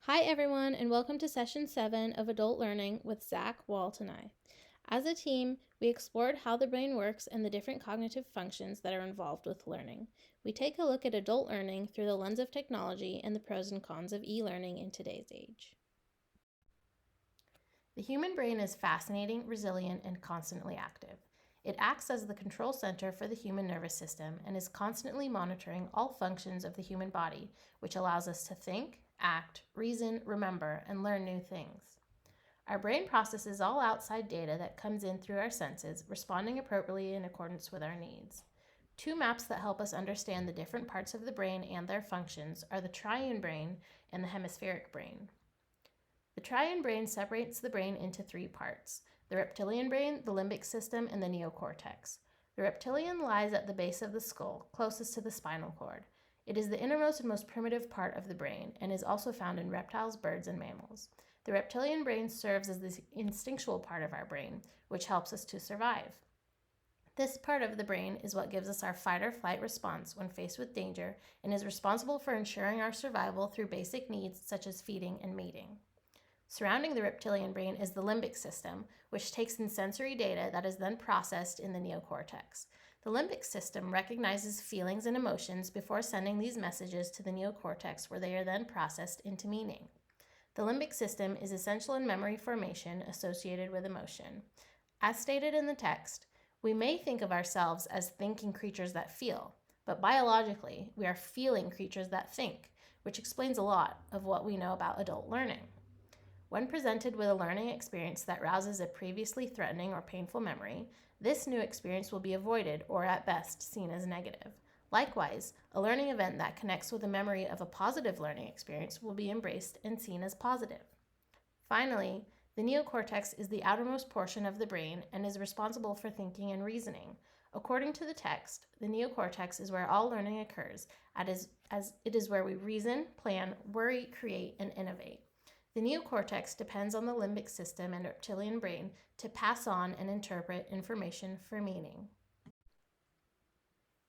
Hi everyone, and welcome to Session 7 of Adult Learning with Zach, Walt, and I. As a team, we explored how the brain works and the different cognitive functions that are involved with learning. We take a look at adult learning through the lens of technology and the pros and cons of e-learning in today's age. The human brain is fascinating, resilient, and constantly active. It acts as the control center for the human nervous system and is constantly monitoring all functions of the human body, which allows us to think, act, reason, remember, and learn new things. Our brain processes all outside data that comes in through our senses, responding appropriately in accordance with our needs. Two maps that help us understand the different parts of the brain and their functions are the triune brain and the hemispheric brain. The triune brain separates the brain into three parts: the reptilian brain, the limbic system, and the neocortex. The reptilian lies at the base of the skull, closest to the spinal cord. It is the innermost and most primitive part of the brain and is also found in reptiles, birds, and mammals. The reptilian brain serves as the instinctual part of our brain, which helps us to survive. This part of the brain is what gives us our fight or flight response when faced with danger and is responsible for ensuring our survival through basic needs such as feeding and mating. Surrounding the reptilian brain is the limbic system, which takes in sensory data that is then processed in the neocortex. The limbic system recognizes feelings and emotions before sending these messages to the neocortex, where they are then processed into meaning. The limbic system is essential in memory formation associated with emotion. As stated in the text, we may think of ourselves as thinking creatures that feel, but biologically, we are feeling creatures that think, which explains a lot of what we know about adult learning. When presented with a learning experience that rouses a previously threatening or painful memory, this new experience will be avoided or at best seen as negative. Likewise, a learning event that connects with a memory of a positive learning experience will be embraced and seen as positive. Finally, the neocortex is the outermost portion of the brain and is responsible for thinking and reasoning. According to the text, the neocortex is where all learning occurs, as it is where we reason, plan, worry, create, and innovate. The neocortex depends on the limbic system and reptilian brain to pass on and interpret information for meaning.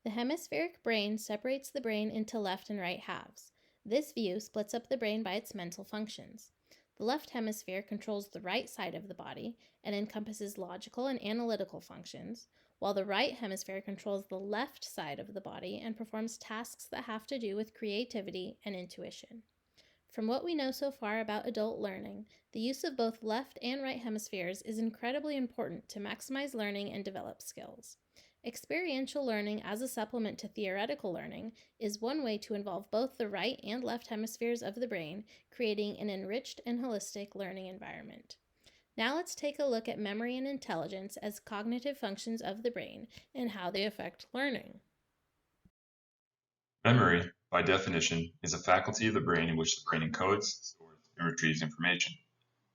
The hemispheric brain separates the brain into left and right halves. This view splits up the brain by its mental functions. The left hemisphere controls the right side of the body and encompasses logical and analytical functions, while the right hemisphere controls the left side of the body and performs tasks that have to do with creativity and intuition. From what we know so far about adult learning, the use of both left and right hemispheres is incredibly important to maximize learning and develop skills. Experiential learning as a supplement to theoretical learning is one way to involve both the right and left hemispheres of the brain, creating an enriched and holistic learning environment. Now let's take a look at memory and intelligence as cognitive functions of the brain and how they affect learning. Memory, by definition, is a faculty of the brain in which the brain encodes, stores, and retrieves information.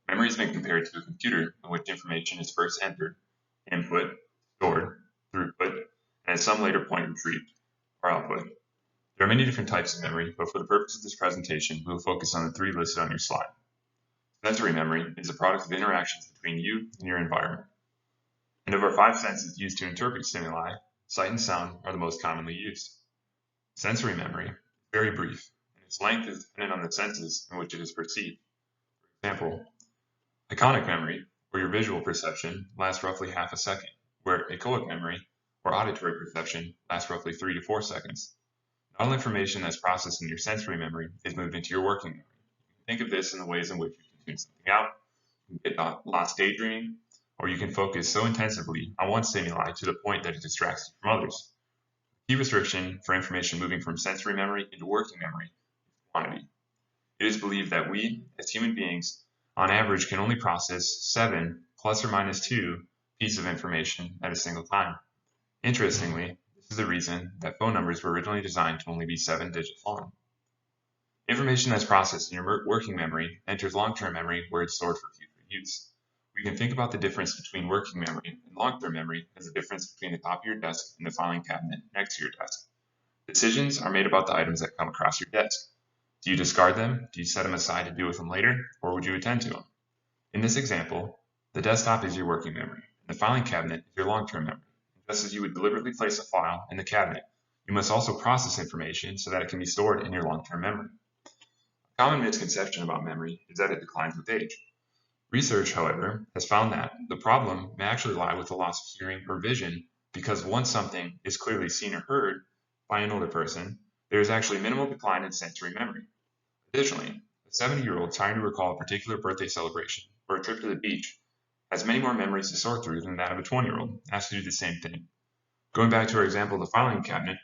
Memory has been compared to a computer in which information is first entered, input, stored, throughput, and at some later point retrieved, or output. There are many different types of memory, but for the purpose of this presentation, we will focus on the three listed on your slide. Sensory memory is a product of interactions between you and your environment. And of our five senses used to interpret stimuli, sight and sound are the most commonly used. Sensory memory is very brief, and its length is dependent on the senses in which it is perceived. For example, iconic memory, or your visual perception, lasts roughly half a second, where echoic memory, or auditory perception, lasts roughly 3 to 4 seconds. Not all information that's processed in your sensory memory is moved into your working memory. You can think of this in the ways in which you can tune something out, you can get lost daydreaming, or you can focus so intensively on one stimuli to the point that it distracts you from others. Key restriction for information moving from sensory memory into working memory is quantity. It is believed that we, as human beings, on average can only process 7 plus or minus 2 pieces of information at a single time. Interestingly, this is the reason that phone numbers were originally designed to only be 7 digits long. Information that's processed in your working memory enters long-term memory where it's stored for future use. We can think about the difference between working memory and long-term memory as the difference between the top of your desk and the filing cabinet next to your desk. Decisions are made about the items that come across your desk. Do you discard them? Do you set them aside to deal with them later? Or would you attend to them? In this example, the desktop is your working memory, and the filing cabinet is your long-term memory. And just as you would deliberately place a file in the cabinet, you must also process information so that it can be stored in your long-term memory. A common misconception about memory is that it declines with age. Research, however, has found that the problem may actually lie with the loss of hearing or vision because once something is clearly seen or heard by an older person, there is actually minimal decline in sensory memory. Additionally, a 70-year-old trying to recall a particular birthday celebration or a trip to the beach has many more memories to sort through than that of a 20-year-old asked to do the same thing. Going back to our example of the filing cabinet,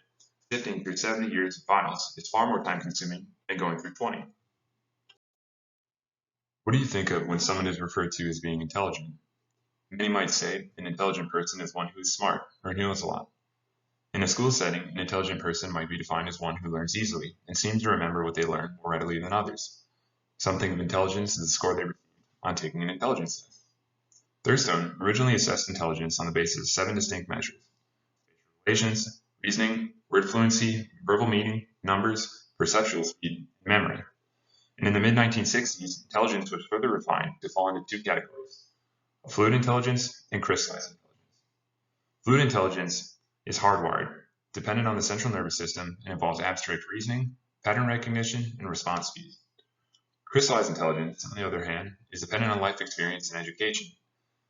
sifting through 70 years of files is far more time consuming than going through 20. What do you think of when someone is referred to as being intelligent? Many might say an intelligent person is one who is smart or who knows a lot. In a school setting, an intelligent person might be defined as one who learns easily and seems to remember what they learn more readily than others. Some think of intelligence as the score they receive on taking an intelligence test. Thurstone originally assessed intelligence on the basis of 7 distinct measures: spatial relations, reasoning, word fluency, verbal meaning, numbers, perceptual speed, and memory. And in the mid-1960s, intelligence was further refined to fall into 2 categories: fluid intelligence and crystallized intelligence. Fluid intelligence is hardwired, dependent on the central nervous system, and involves abstract reasoning, pattern recognition, and response speed. Crystallized intelligence, on the other hand, is dependent on life experience and education.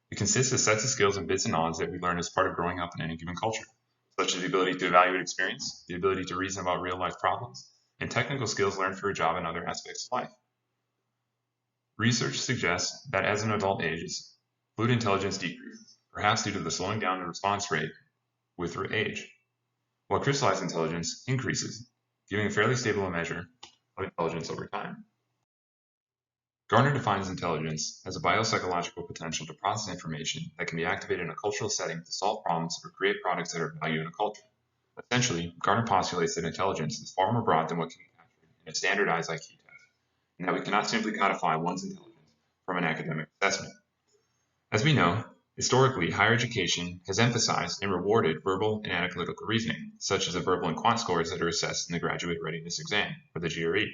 It consists of sets of skills and bits of knowledge that we learn as part of growing up in any given culture, such as the ability to evaluate experience, the ability to reason about real-life problems, and technical skills learned for a job and other aspects of life. Research suggests that as an adult ages, fluid intelligence decreases, perhaps due to the slowing down of response rate with age, while crystallized intelligence increases, giving a fairly stable measure of intelligence over time. Garner defines intelligence as a biopsychological potential to process information that can be activated in a cultural setting to solve problems or create products that are of value in a culture. Essentially, Garner postulates that intelligence is far more broad than what can be captured in a standardized IQ test, and that we cannot simply codify one's intelligence from an academic assessment. As we know, historically, higher education has emphasized and rewarded verbal and analytical reasoning, such as the verbal and quant scores that are assessed in the Graduate Readiness Exam, or the GRE.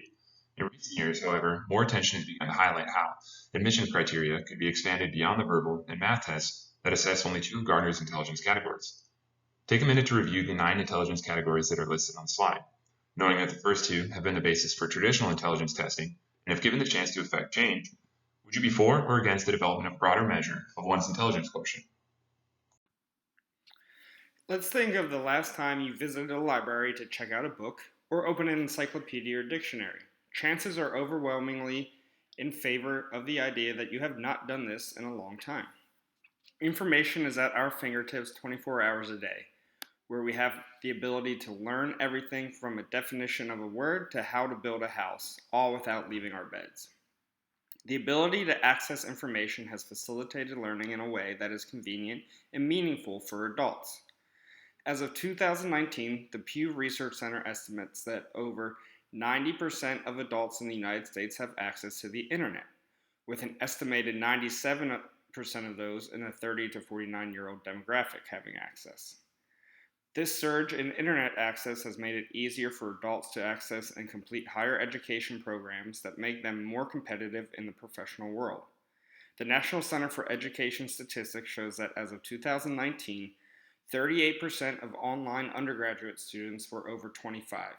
In recent years, however, more attention has begun to highlight how admission criteria could be expanded beyond the verbal and math tests that assess only 2 of Garner's intelligence categories. Take a minute to review the 9 intelligence categories that are listed on the slide, knowing that the first 2 have been the basis for traditional intelligence testing, and if given the chance to effect change, would you be for or against the development of a broader measure of one's intelligence quotient? Let's think of the last time you visited a library to check out a book or open an encyclopedia or dictionary. Chances are overwhelmingly in favor of the idea that you have not done this in a long time. Information is at our fingertips 24 hours a day, where we have the ability to learn everything from a definition of a word to how to build a house, all without leaving our beds. The ability to access information has facilitated learning in a way that is convenient and meaningful for adults. As of 2019, the Pew Research Center estimates that over 90% of adults in the United States have access to the internet, with an estimated 97% of those in the 30 to 49-year-old demographic having access. This surge in internet access has made it easier for adults to access and complete higher education programs that make them more competitive in the professional world. The National Center for Education Statistics shows that as of 2019, 38% of online undergraduate students were over 25.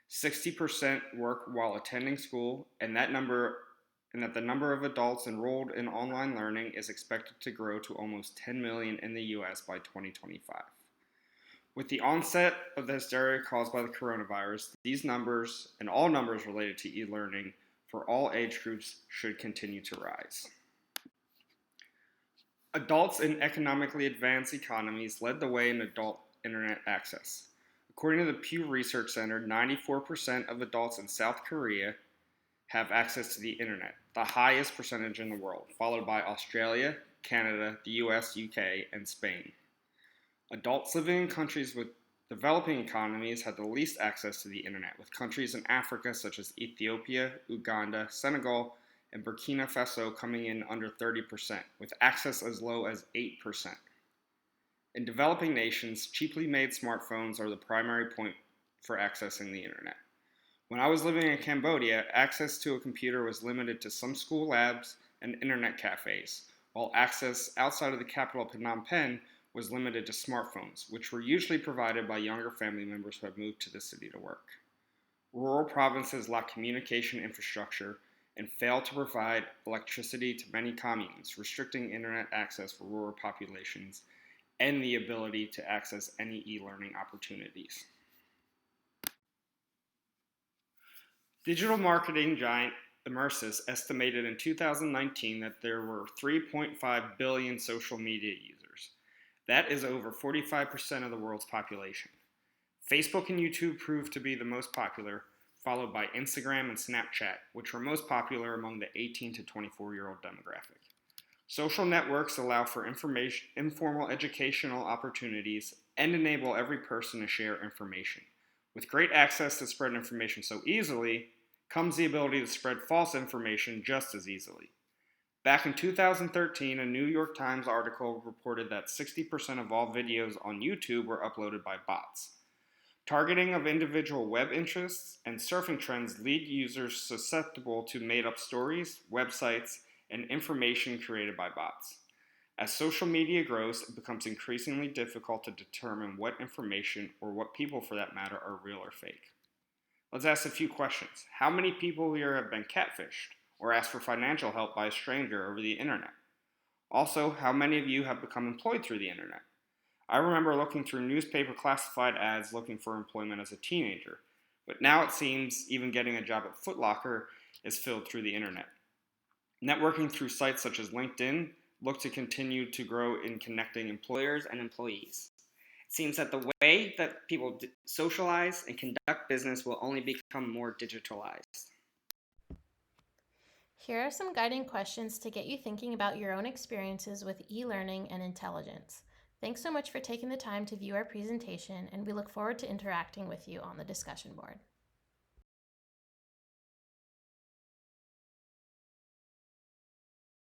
60% work while attending school, and that the number of adults enrolled in online learning is expected to grow to almost 10 million in the US by 2025. With the onset of the hysteria caused by the coronavirus, these numbers and all numbers related to e-learning for all age groups should continue to rise. Adults in economically advanced economies led the way in adult internet access. According to the Pew Research Center, 94% of adults in South Korea have access to the internet, the highest percentage in the world, followed by Australia, Canada, the US, UK, and Spain. Adults living in countries with developing economies had the least access to the internet, with countries in Africa such as Ethiopia, Uganda, Senegal, and Burkina Faso coming in under 30%, with access as low as 8%. In developing nations, cheaply made smartphones are the primary point for accessing the internet. When I was living in Cambodia, access to a computer was limited to some school labs and internet cafes, while access outside of the capital Phnom Penh was limited to smartphones, which were usually provided by younger family members who had moved to the city to work. Rural provinces lack communication infrastructure and fail to provide electricity to many communes, restricting internet access for rural populations and the ability to access any e-learning opportunities. Digital marketing giant Immersis estimated in 2019 that there were 3.5 billion social media users. That is over 45% of the world's population. Facebook and YouTube proved to be the most popular, followed by Instagram and Snapchat, which were most popular among the 18 to 24-year-old demographic. Social networks allow for informal educational opportunities and enable every person to share information. With great access to spread information so easily, comes the ability to spread false information just as easily. Back in 2013, a New York Times article reported that 60% of all videos on YouTube were uploaded by bots. Targeting of individual web interests and surfing trends lead users susceptible to made-up stories, websites, and information created by bots. As social media grows, it becomes increasingly difficult to determine what information, or what people for that matter, are real or fake. Let's ask a few questions. How many people here have been catfished or asked for financial help by a stranger over the internet? Also, how many of you have become employed through the internet? I remember looking through newspaper classified ads looking for employment as a teenager, but now it seems even getting a job at Foot Locker is filled through the internet. Networking through sites such as LinkedIn look to continue to grow in connecting employers and employees. It seems that the way that people socialize and conduct business will only become more digitalized. Here are some guiding questions to get you thinking about your own experiences with e-learning and intelligence. Thanks so much for taking the time to view our presentation, and we look forward to interacting with you on the discussion board.